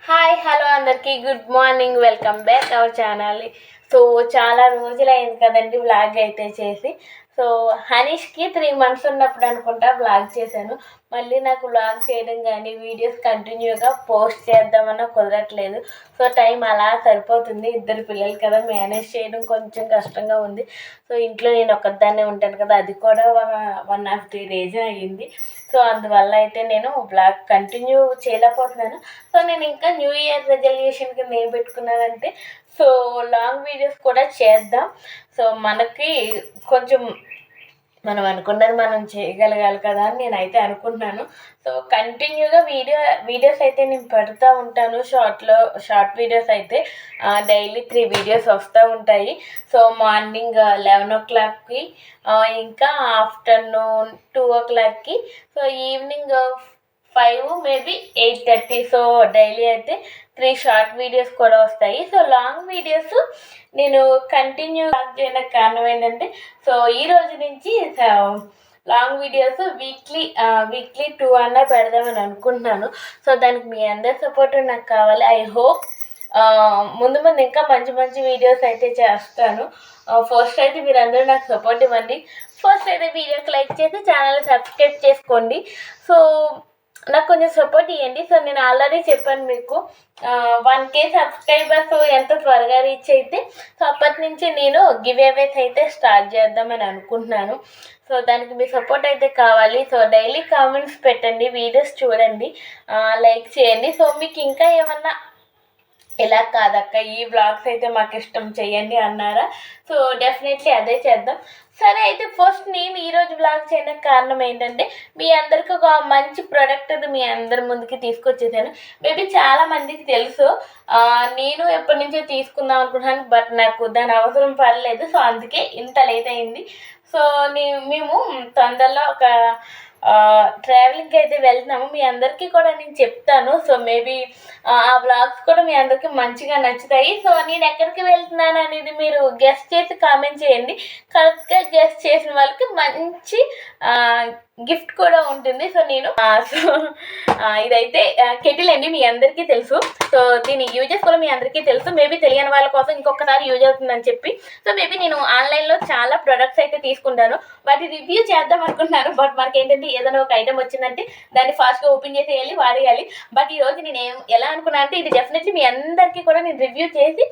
Hi hello అందరికీ good morning. Welcome back our channel. So చాలా రోజులైంది కదండి వ్లాగ్ అయితే చేసి. సో హనీష్కి 3 months ఉన్నప్పుడు అనుకుంటా వ్లాగ్ చేశాను. మళ్ళీ నాకు వ్లాగ్ చేయడం కానీ వీడియోస్ కంటిన్యూగా పోస్ట్ చేద్దామన్నా కుదరట్లేదు. సో టైం అలా సరిపోతుంది. 2 పిల్లలు కదా, మేనేజ్ చేయడం కొంచెం కష్టంగా ఉంది. సో ఇంట్లో నేను ఒక్కదాన్నే ఉంటాను కదా, అది కూడా 1.5 days అయ్యింది. సో అందువల్ల అయితే నేను బ్లాగ్ కంటిన్యూ చేయలేకపోతున్నాను. సో నేను ఇంకా న్యూ ఇయర్ రెజల్యూషన్ కింద ఏం పెట్టుకున్నానంటే, సో లాంగ్ వీడియోస్ కూడా చేద్దాం. సో మనకి కొంచెం మనం అనుకున్నది మనం చేయగలగాలి కదా అని నేనైతే అనుకుంటున్నాను. సో కంటిన్యూగా వీడియోస్ అయితే నేను పెడతా ఉంటాను. షార్ట్ వీడియోస్ అయితే డైలీ 3 వీడియోస్ వస్తూ ఉంటాయి. సో మార్నింగ్ 11 o'clockకి, ఇంకా ఆఫ్టర్నూన్ 2 o'clockకి, so evening 5 maybe 8:30. So daily అయితే 3 షార్ట్ వీడియోస్ కూడా వస్తాయి. సో లాంగ్ వీడియోస్ నేను కంటిన్యూ చేయడానికి కారణం ఏంటంటే, సో ఈ రోజు నుంచి లాంగ్ వీడియోస్ వీక్లీ 2 అన్నా పెడదామని అనుకుంటున్నాను. సో దానికి మీ అందరి సపోర్ట్ నాకు కావాలి. ఐ హోప్ ముందు ఇంకా మంచి వీడియోస్ అయితే చేస్తాను. ఫస్ట్ అయితే మీరందరూ నాకు సపోర్ట్ ఇవ్వండి. ఫస్ట్ అయితే వీడియోకి లైక్ చేసి ఛానల్ సబ్స్క్రైబ్ చేసుకోండి. సో నాకు కొంచెం సపోర్ట్ ఇవ్వండి. సో నేను ఆల్రెడీ చెప్పాను మీకు 1K సబ్స్క్రైబర్స్ ఎంత త్వరగా రీచ్ అయితే, సో అప్పటి నుంచి నేను గివ్ అవేస్ అయితే స్టార్ట్ చేద్దామని అనుకుంటున్నాను. సో దానికి మీ సపోర్ట్ అయితే కావాలి. సో డైలీ కామెంట్స్ పెట్టండి, వీడియోస్ చూడండి, లైక్ చేయండి. సో మీకు ఇంకా ఏమన్నా ఇలా కాదక్క ఈ వ్లాగ్స్ అయితే మాకు ఇష్టం చేయండి అన్నారా, సో డెఫినెట్లీ అదే చేద్దాం. సరే అయితే ఫస్ట్ నేను ఈరోజు వ్లాగ్ చేయడానికి కారణం ఏంటంటే, మీ అందరికి ఒక మంచి ప్రోడక్ట్ అది మీ అందరి ముందుకి తీసుకొచ్చేసాను. మేబీ చాలా మందికి తెలుసు, నేను ఎప్పటి నుంచో తీసుకుందాం అనుకుంటున్నాను, బట్ నాకు దాని అవసరం పడలేదు. సో అందుకే ఇంత లేట్ అయింది. సో మేము తొందరలో ఒక ట్రావెలింగ్కి అయితే వెళ్తున్నాము. మీ అందరికీ కూడా నేను చెప్తాను. సో మేబీ ఆ వ్లాగ్స్ కూడా మీ అందరికీ మంచిగా నచ్చుతాయి. సో నేను ఎక్కడికి వెళ్తున్నాను అనేది మీరు గెస్ట్ చేసి కామెంట్ చేయండి. కరెక్ట్గా గెస్ట్ చేసిన వాళ్ళకి మంచి గిఫ్ట్ కూడా ఉంటుంది. సో నేను ఇదైతే కెటిల్ అండి, మీ అందరికీ తెలుసు. సో దీని యూజెస్ కూడా మీ అందరికీ తెలుసు. మేబీ తెలియని వాళ్ళ కోసం ఇంకొకసారి యూజ్ అవుతుందని చెప్పి, సో మేబీ నేను ఆన్లైన్లో చాలా ప్రొడక్ట్స్ అయితే తీసుకుంటాను. వాటి రివ్యూ చేద్దాం అనుకుంటున్నాను. బట్ మనకి ఏంటంటే ఏదైనా ఒక ఐటమ్ వచ్చిందంటే దాన్ని ఫాస్ట్గా ఓపెన్ చేసేయాలి, వాడేయాలి. బట్ ఈరోజు నేను ఎలా అనుకున్నాను అంటే, ఇది డెఫినెట్లీ మీ అందరికీ కూడా నేను రివ్యూ చేసి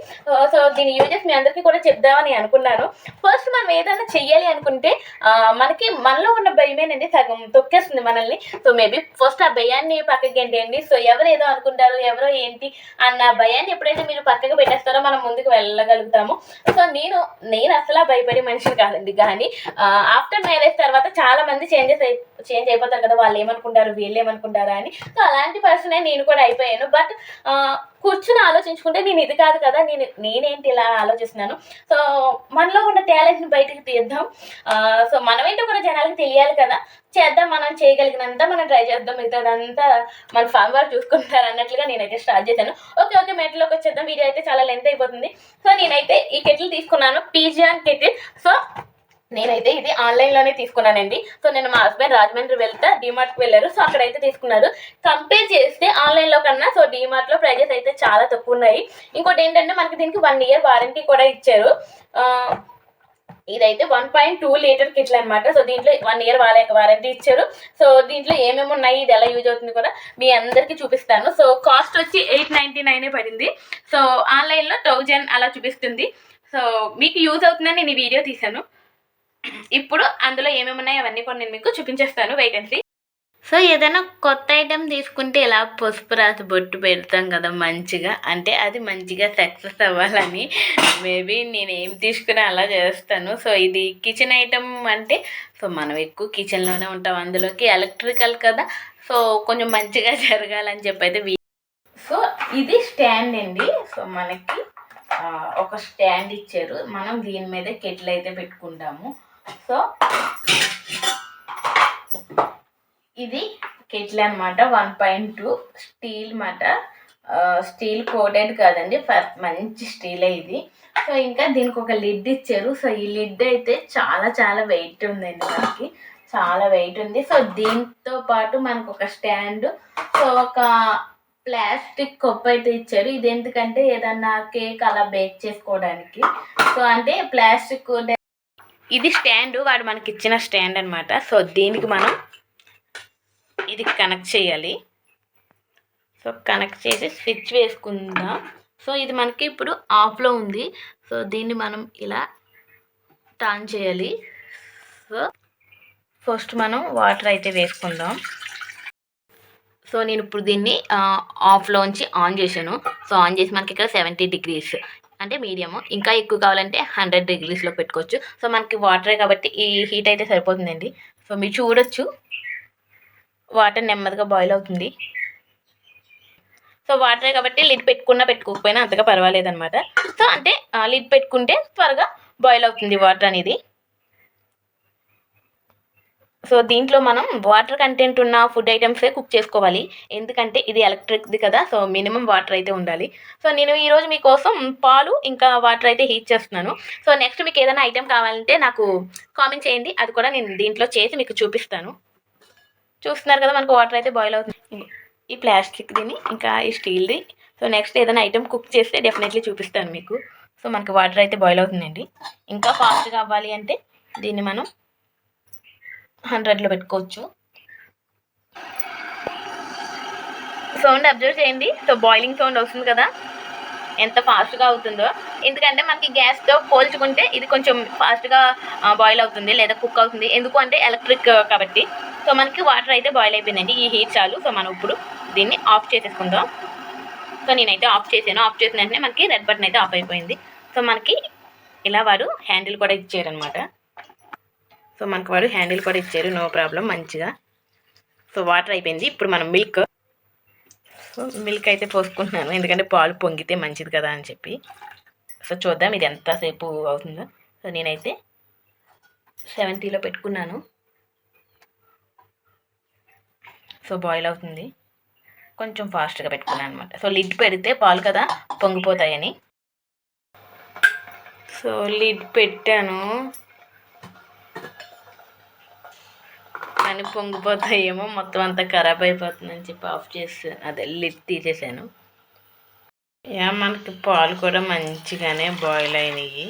సో దీని యూజెస్ మీ అందరికీ కూడా చెప్దామని అనుకున్నాను. ఫస్ట్ మనం ఏదైనా చెయ్యాలి అనుకుంటే మనలో ఉన్న భయమేనండి సగం తొక్కేస్తుంది మనల్ని. సో మేబీ ఫస్ట్ ఆ భయాన్ని పక్కకి గెంటేయండి. సో ఎవరు ఏదో అనుకుంటారు, ఎవరో ఏంటి అన్న భయాన్ని ఎప్పుడైతే మీరు పక్కకు పెట్టేస్తారో మనం ముందుకు వెళ్ళగలుగుతాము. సో నేను అసలు భయపడే మనిషిని కాదండి. కానీ ఆఫ్టర్ మ్యారేజ్ తర్వాత చాలా మంది చేంజ్ అయిపోతారు కదా, వాళ్ళు ఏమనుకుంటారు వీళ్ళు ఏమనుకుంటారా అని. సో అలాంటి పర్సనే నేను కూడా అయిపోయాను. బట్ కూర్చుని ఆలోచించుకుంటే నేను ఇది కాదు కదా, నేనేంటి ఇలా ఆలోచిస్తున్నాను. సో మనలో ఉన్న టాలెంట్ని బయటకు తీద్దాం. సో మనమేంటో కూడా జనాలకి తెలియాలి కదా, చేద్దాం. మనం చేయగలిగినంత మనం ట్రై చేద్దాం, మిగతాదంతా మన ఫామ్ వారు చూసుకుంటారు అన్నట్లుగా నేనైతే స్టార్ట్ చేశాను. ఓకే మెట్లోకి వచ్చేద్దాం. వీడియో అయితే చాలా లెంత్ అయిపోతుంది. సో నేనైతే ఈ కెటిల్ తీసుకున్నాను, పిజియాన్ కెటిల్. సో నేనైతే ఇది ఆన్లైన్లోనే తీసుకున్నానండి. సో నేను మా హస్బెండ్ రాజమండ్రి వెళ్తే డీమార్ట్కి వెళ్ళారు. సో అక్కడైతే తీసుకున్నారు. కంపేర్ చేస్తే ఆన్లైన్లో కన్నా సో డీమార్ట్లో ప్రైజెస్ అయితే చాలా తక్కువ ఉన్నాయి. ఇంకోటి ఏంటంటే మనకి దీనికి 1 year వారంటీ కూడా ఇచ్చారు. ఇదైతే 1.2 liter కిట్లు అనమాట. సో దీంట్లో 1 year వారంటీ ఇచ్చారు. సో దీంట్లో ఏమేమి ఉన్నాయి, ఇది ఎలా యూజ్ అవుతుంది కూడా మీ అందరికీ చూపిస్తాను. సో కాస్ట్ వచ్చి 899 పడింది. సో ఆన్లైన్లో 1000 అలా చూపిస్తుంది. సో మీకు యూజ్ అవుతుందని నేను ఈ వీడియో తీశాను. ఇప్పుడు అందులో ఏమేమి ఉన్నాయి అవన్నీ కూడా నేను మీకు చూపించేస్తాను. Wait and see. సో ఏదైనా కొత్త ఐటెం తీసుకుంటే ఇలా పసుపు రాసి బొట్టు పెడతాం కదా మంచిగా, అంటే అది మంచిగా సక్సెస్ అవ్వాలని మేబీ నేను ఏం తీసుకున్నా అలా చేస్తాను. సో ఇది కిచెన్ ఐటెం అంటే, సో మనం ఎక్కువ కిచెన్లోనే ఉంటాం, అందులోకి ఎలక్ట్రికల్ కదా, సో కొంచెం మంచిగా జరగాలని చెప్పి అయితే. సో ఇది స్టాండ్ అండి. సో మనకి ఒక స్టాండ్ ఇచ్చారు. మనం దీని మీద కెటిల్ అయితే పెట్టుకుంటాము. సో ఇది కెటిల్ అనమాట, 1.2 స్టీల్ మాట. స్టీల్ కోటెడ్ కాదండి, మంచి స్టీలే ఇది. సో ఇంకా దీనికి ఒక లిడ్ ఇచ్చారు. సో ఈ లిడ్ అయితే చాలా వెయిట్ ఉందండి, మనకి చాలా వెయిట్ ఉంది. సో దీంతో పాటు మనకు ఒక స్టాండ్, సో ఒక ప్లాస్టిక్ కప్ అయితే ఇచ్చారు. ఇది ఎందుకంటే ఏదన్నా కేక్ అలా బేక్ చేసుకోవడానికి. సో అంటే ప్లాస్టిక్ ఇది స్టాండ్, వాడు మనకి ఇచ్చిన స్టాండ్ అనమాట. సో దీనికి మనం ఇది కనెక్ట్ చేయాలి. సో కనెక్ట్ చేసి స్విచ్ వేసుకుందాం. సో ఇది మనకి ఇప్పుడు ఆఫ్లో ఉంది. సో దీన్ని మనం ఇలా టర్న్ చేయాలి. సో ఫస్ట్ మనం వాటర్ అయితే వేసుకుందాం. సో నేను ఇప్పుడు దీన్ని ఆఫ్లోంచి ఆన్ చేశాను. సో ఆన్ చేసి మనకి ఇక్కడ 70 degrees అంటే మీడియము. ఇంకా ఎక్కువ కావాలంటే 100 degreesలో పెట్టుకోవచ్చు. సో మనకి వాటరే కాబట్టి ఈ హీట్ అయితే సరిపోతుందండి. సో మీరు చూడొచ్చు వాటర్ నెమ్మదిగా బాయిల్ అవుతుంది. సో వాటరే కాబట్టి లిడ్ పెట్టుకున్నా పెట్టుకోకపోయినా అంతగా పర్వాలేదన్నమాట. సో అంటే లిడ్ పెట్టుకుంటే త్వరగా బాయిల్ అవుతుంది వాటర్ అనేది. సో దీంట్లో మనం వాటర్ కంటెంట్ ఉన్న ఫుడ్ ఐటమ్సే కుక్ చేసుకోవాలి. ఎందుకంటే ఇది ఎలక్ట్రిక్ది కదా. సో మినిమం వాటర్ అయితే ఉండాలి. సో నేను ఈరోజు మీకోసం పాలు ఇంకా వాటర్ అయితే హీట్ చేస్తున్నాను. సో నెక్స్ట్ మీకు ఏదైనా ఐటెం కావాలంటే నాకు కామెంట్ చేయండి. అది కూడా నేను దీంట్లో చేసి మీకు చూపిస్తాను. చూస్తున్నారు కదా మనకు వాటర్ అయితే బాయిల్ అవుతుంది. ఈ ప్లాస్టిక్దిని ఇంకా ఈ స్టీల్ది. సో నెక్స్ట్ ఏదైనా ఐటెం కుక్ చేస్తే డెఫినెట్లీ చూపిస్తాను మీకు. సో మనకు వాటర్ అయితే బాయిల్ అవుతుందండి. ఇంకా ఫాస్ట్గా అవ్వాలి అంటే దీన్ని మనం 100లో పెట్టుకోవచ్చు. సౌండ్ అబ్జర్వ్ చేయండి. సో బాయిలింగ్ సౌండ్ వస్తుంది కదా, ఎంత ఫాస్ట్గా అవుతుందో. ఎందుకంటే మనకి గ్యాస్తో పోల్చుకుంటే ఇది కొంచెం ఫాస్ట్గా బాయిల్ అవుతుంది లేదా కుక్ అవుతుంది. ఎందుకు అంటే ఎలక్ట్రిక్ కాబట్టి. సో మనకి వాటర్ అయితే బాయిల్ అయిపోయిందండి. ఈ హీట్ చాలు. సో మనం ఇప్పుడు దీన్ని ఆఫ్ చేసేసుకుందాం. సో నేనైతే ఆఫ్ చేశాను. ఆఫ్ చేసిన వెంటనే మనకి రెడ్ బటన్ అయితే ఆఫ్ అయిపోయింది. సో మనకి ఇలా వాడు హ్యాండిల్ కూడా ఇచ్చారనమాట. సో మనకు వాడు హ్యాండిల్ కూడా ఇచ్చారు, నో ప్రాబ్లం మంచిగా. సో వాటర్ అయిపోయింది. ఇప్పుడు మనం మిల్క్ అయితే పోసుకుంటున్నాను. ఎందుకంటే పాలు పొంగితే మంచిది కదా అని చెప్పి. సో చూద్దాం ఇది ఎంతసేపు అవుతుందో. సో నేనైతే 70లో పెట్టుకున్నాను. సో బాయిల్ అవుతుంది. కొంచెం ఫాస్ట్గా పెట్టుకున్నాను అనమాట. సో లిడ్ పెడితే పాలు కదా పొంగిపోతాయని. సో లిడ్ పెట్టాను కానీ పొంగిపోతాయేమో, మొత్తం అంతా ఖరాబ్ అయిపోతుందని చెప్పి ఆఫ్ చేసి అదే లిడ్ తీసేసాను. మనకి పాలు కూడా మంచిగానే బాయిల్ అయినాయి.